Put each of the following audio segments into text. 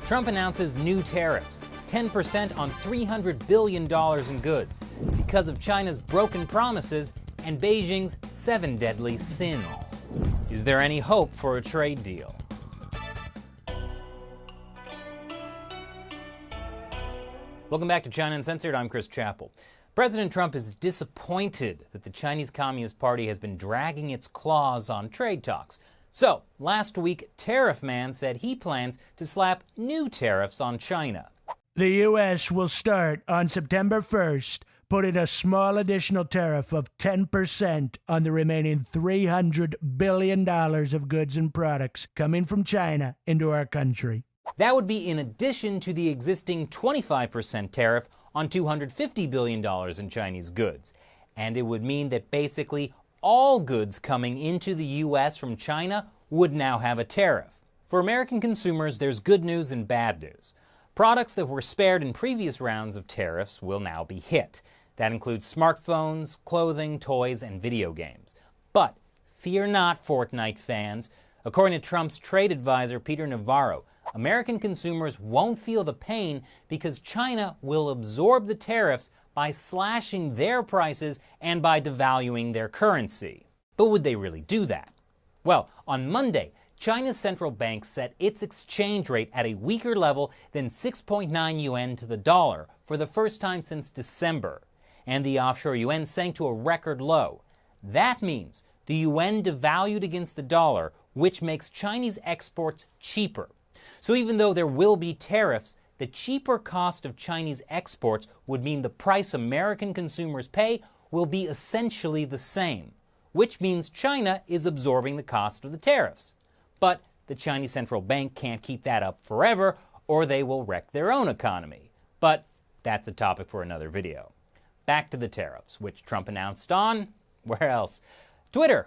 Trump announces new tariffs, 10% on $300 billion in goods, because of China's broken promises and Beijing's 7 deadly sins. Is there any hope for a trade deal? Welcome back to China Uncensored. I'm Chris Chappell. President Trump is disappointed that the Chinese Communist Party has been dragging its claws on trade talks. So, last week, Tariff Man said he plans to slap new tariffs on China. The U.S. will start on September 1st, putting a small additional tariff of 10% on the remaining $300 billion of goods and products coming from China into our country. That would be in addition to the existing 25% tariff on $250 billion in Chinese goods. And it would mean that basically all goods coming into the U.S. from China would now have a tariff. For American consumers, there's good news and bad news. Products that were spared in previous rounds of tariffs will now be hit. That includes smartphones, clothing, toys, and video games. But fear not, Fortnite fans. According to Trump's trade advisor, Peter Navarro, American consumers won't feel the pain because China will absorb the tariffs by slashing their prices and by devaluing their currency. But would they really do that? Well, on Monday, China's central bank set its exchange rate at a weaker level than 6.9 yuan to the dollar for the first time since December, and the offshore yuan sank to a record low. That means the yuan devalued against the dollar, which makes Chinese exports cheaper. So even though there will be tariffs, the cheaper cost of Chinese exports would mean the price American consumers pay will be essentially the same, which means China is absorbing the cost of the tariffs. But the Chinese central bank can't keep that up forever, or they will wreck their own economy. But that's a topic for another video. Back to the tariffs, which Trump announced on, where else? Twitter.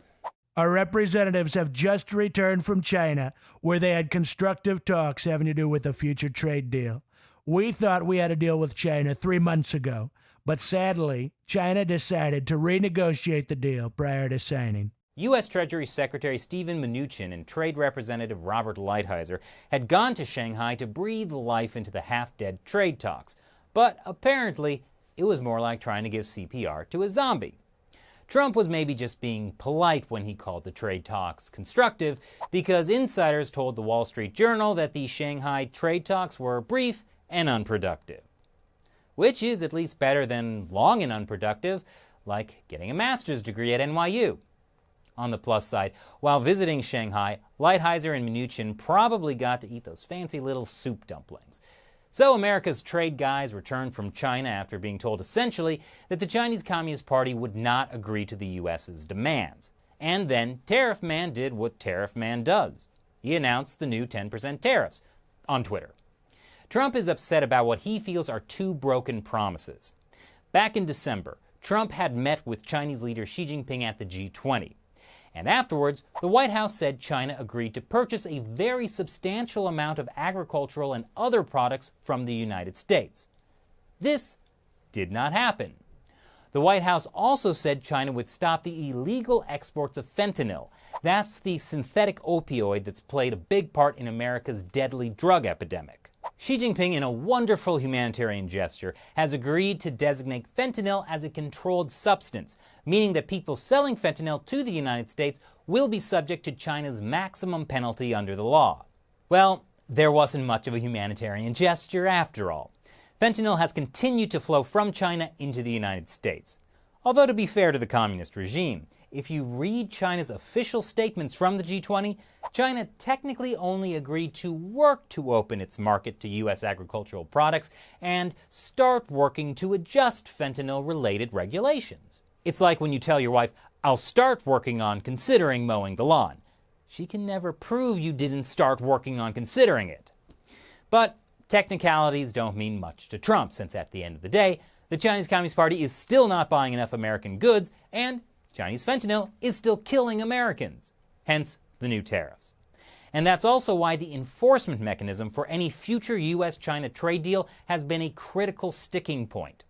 Our representatives have just returned from China, where they had constructive talks having to do with a future trade deal. We thought we had a deal with China 3 months ago, but sadly, China decided to renegotiate the deal prior to signing. U.S. Treasury Secretary Steven Mnuchin and Trade Representative Robert Lighthizer had gone to Shanghai to breathe life into the half-dead trade talks. But apparently, it was more like trying to give CPR to a zombie. Trump was maybe just being polite when he called the trade talks constructive, because insiders told the Wall Street Journal that the Shanghai trade talks were brief and unproductive. Which is at least better than long and unproductive, like getting a master's degree at NYU. On the plus side, while visiting Shanghai, Lighthizer and Mnuchin probably got to eat those fancy little soup dumplings. So America's trade guys returned from China after being told essentially that the Chinese Communist Party would not agree to the U.S.'s demands. And then Tariff Man did what Tariff Man does. He announced the new 10% tariffs on Twitter. Trump is upset about what he feels are two broken promises. Back in December, Trump had met with Chinese leader Xi Jinping at the G20. And afterwards, the White House said China agreed to purchase a very substantial amount of agricultural and other products from the United States. This did not happen. The White House also said China would stop the illegal exports of fentanyl. That's the synthetic opioid that's played a big part in America's deadly drug epidemic. Xi Jinping, in a wonderful humanitarian gesture, has agreed to designate fentanyl as a controlled substance, meaning that people selling fentanyl to the United States will be subject to China's maximum penalty under the law. Well, there wasn't much of a humanitarian gesture after all. Fentanyl has continued to flow from China into the United States. Although, to be fair to the communist regime, if you read China's official statements from the G20, China technically only agreed to work to open its market to U.S. agricultural products and start working to adjust fentanyl-related regulations. It's like when you tell your wife, "I'll start working on considering mowing the lawn." She can never prove you didn't start working on considering it. But technicalities don't mean much to Trump, since at the end of the day, the Chinese Communist Party is still not buying enough American goods, and Chinese fentanyl is still killing Americans. Hence, the new tariffs. And that's also why the enforcement mechanism for any future U.S.-China trade deal has been a critical sticking point.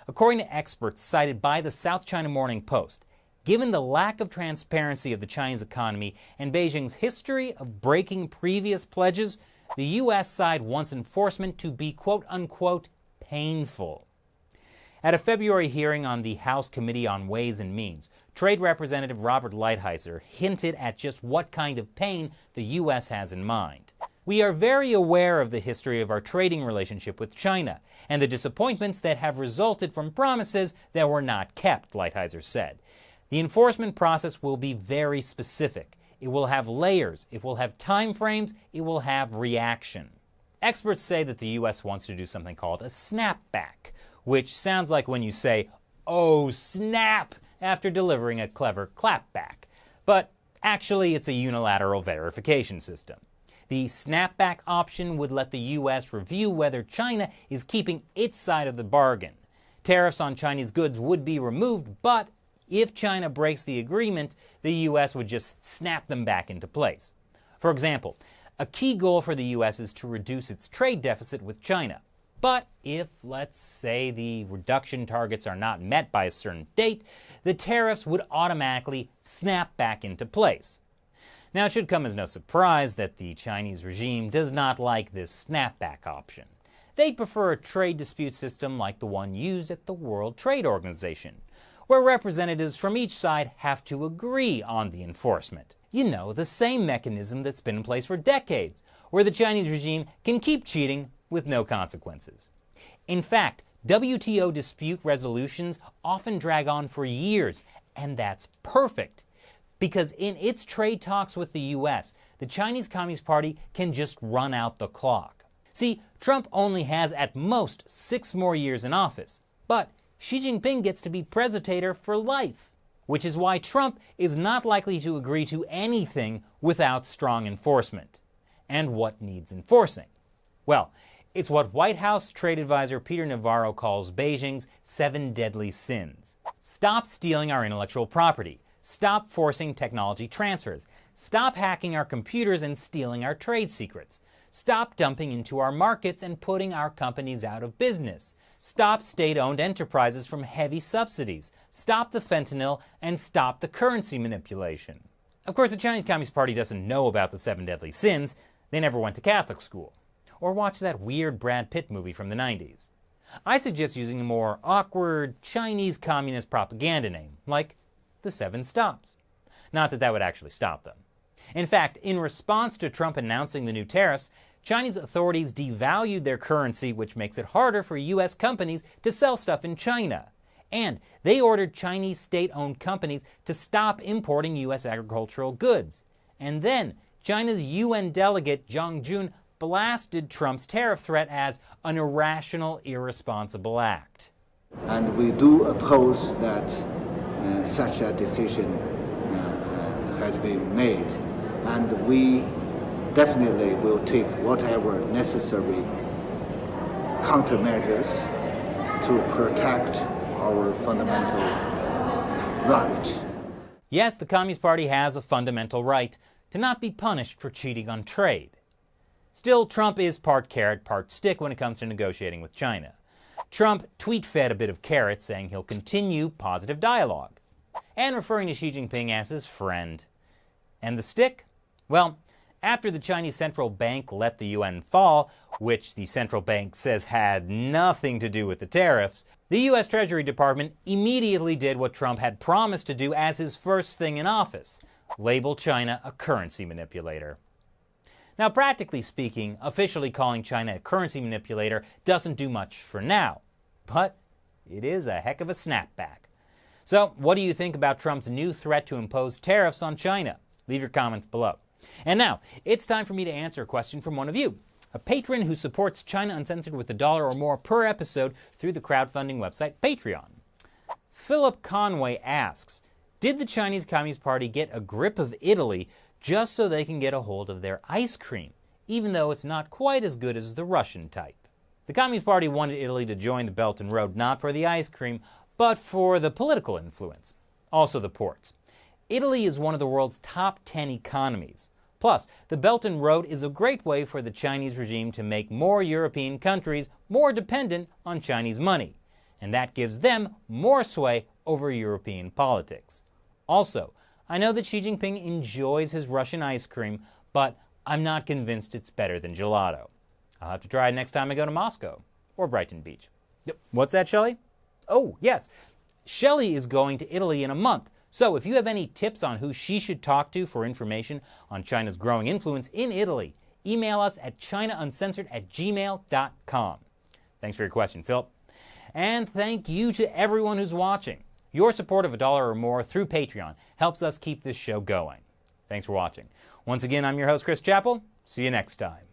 According to experts cited by the South China Morning Post, given the lack of transparency of the Chinese economy and Beijing's history of breaking previous pledges, the U.S. side wants enforcement to be quote-unquote painful. At a February hearing on the House Committee on Ways and Means, Trade Representative Robert Lighthizer hinted at just what kind of pain the U.S. has in mind. We are very aware of the history of our trading relationship with China and the disappointments that have resulted from promises that were not kept, Lighthizer said. The enforcement process will be very specific. It will have layers, it will have time frames, it will have reaction. Experts say that the U.S. wants to do something called a snapback, which sounds like when you say, "Oh, snap," after delivering a clever clapback. But actually, it's a unilateral verification system. The snapback option would let the U.S. review whether China is keeping its side of the bargain. Tariffs on Chinese goods would be removed, but if China breaks the agreement, the U.S. would just snap them back into place. For example, a key goal for the U.S. is to reduce its trade deficit with China. But if, let's say, the reduction targets are not met by a certain date, the tariffs would automatically snap back into place. Now, it should come as no surprise that the Chinese regime does not like this snapback option. They'd prefer a trade dispute system like the one used at the World Trade Organization, where representatives from each side have to agree on the enforcement. You know, the same mechanism that's been in place for decades, where the Chinese regime can keep cheating with no consequences. In fact, WTO dispute resolutions often drag on for years, and that's perfect, because in its trade talks with the U.S., the Chinese Communist Party can just run out the clock. See, Trump only has at most 6 more years in office, but Xi Jinping gets to be presentator for life, which is why Trump is not likely to agree to anything without strong enforcement. And what needs enforcing? Well, it's what White House trade advisor Peter Navarro calls Beijing's 7 deadly sins. Stop stealing our intellectual property. Stop forcing technology transfers. Stop hacking our computers and stealing our trade secrets. Stop dumping into our markets and putting our companies out of business. Stop state-owned enterprises from heavy subsidies. Stop the fentanyl and stop the currency manipulation. Of course, the Chinese Communist Party doesn't know about the 7 deadly sins. They never went to Catholic school. Or watched that weird Brad Pitt movie from the 90s. I suggest using a more awkward Chinese communist propaganda name, like the 7 Stops. Not that that would actually stop them. In fact, in response to Trump announcing the new tariffs, Chinese authorities devalued their currency, which makes it harder for U.S. companies to sell stuff in China. And they ordered Chinese state-owned companies to stop importing U.S. agricultural goods. And then China's UN delegate Zhang Jun blasted Trump's tariff threat as an irrational, irresponsible act. And we do oppose that such a decision has been made. And we definitely will take whatever necessary countermeasures to protect our fundamental right. Yes, the Communist Party has a fundamental right to not be punished for cheating on trade. Still, Trump is part carrot, part stick when it comes to negotiating with China. Trump tweet-fed a bit of carrot, saying he'll continue positive dialogue, and referring to Xi Jinping as his friend. And the stick? Well, after the Chinese central bank let the yuan fall, which the central bank says had nothing to do with the tariffs, the U.S. Treasury Department immediately did what Trump had promised to do as his first thing in office: label China a currency manipulator. Now, practically speaking, officially calling China a currency manipulator doesn't do much for now, but it is a heck of a snapback. So, what do you think about Trump's new threat to impose tariffs on China? Leave your comments below. And now, it's time for me to answer a question from one of you, a patron who supports China Uncensored with $1 or more per episode through the crowdfunding website Patreon. Philip Conway asks, did the Chinese Communist Party get a grip of Italy just so they can get a hold of their ice cream, even though it's not quite as good as the Russian type? The Communist Party wanted Italy to join the Belt and Road not for the ice cream, but for the political influence. Also the ports. Italy is one of the world's top 10 economies. Plus, the Belt and Road is a great way for the Chinese regime to make more European countries more dependent on Chinese money, and that gives them more sway over European politics. Also, I know that Xi Jinping enjoys his Russian ice cream, but I'm not convinced it's better than gelato. I'll have to try it next time I go to Moscow or Brighton Beach. What's that, Shelley? Oh, yes. Shelley is going to Italy in a month. So if you have any tips on who she should talk to for information on China's growing influence in Italy, email us at chinauncensored@gmail.com. Thanks for your question, Philip. And thank you to everyone who's watching. Your support of $1 or more through Patreon helps us keep this show going. Thanks for watching. Once again, I'm your host, Chris Chappell. See you next time.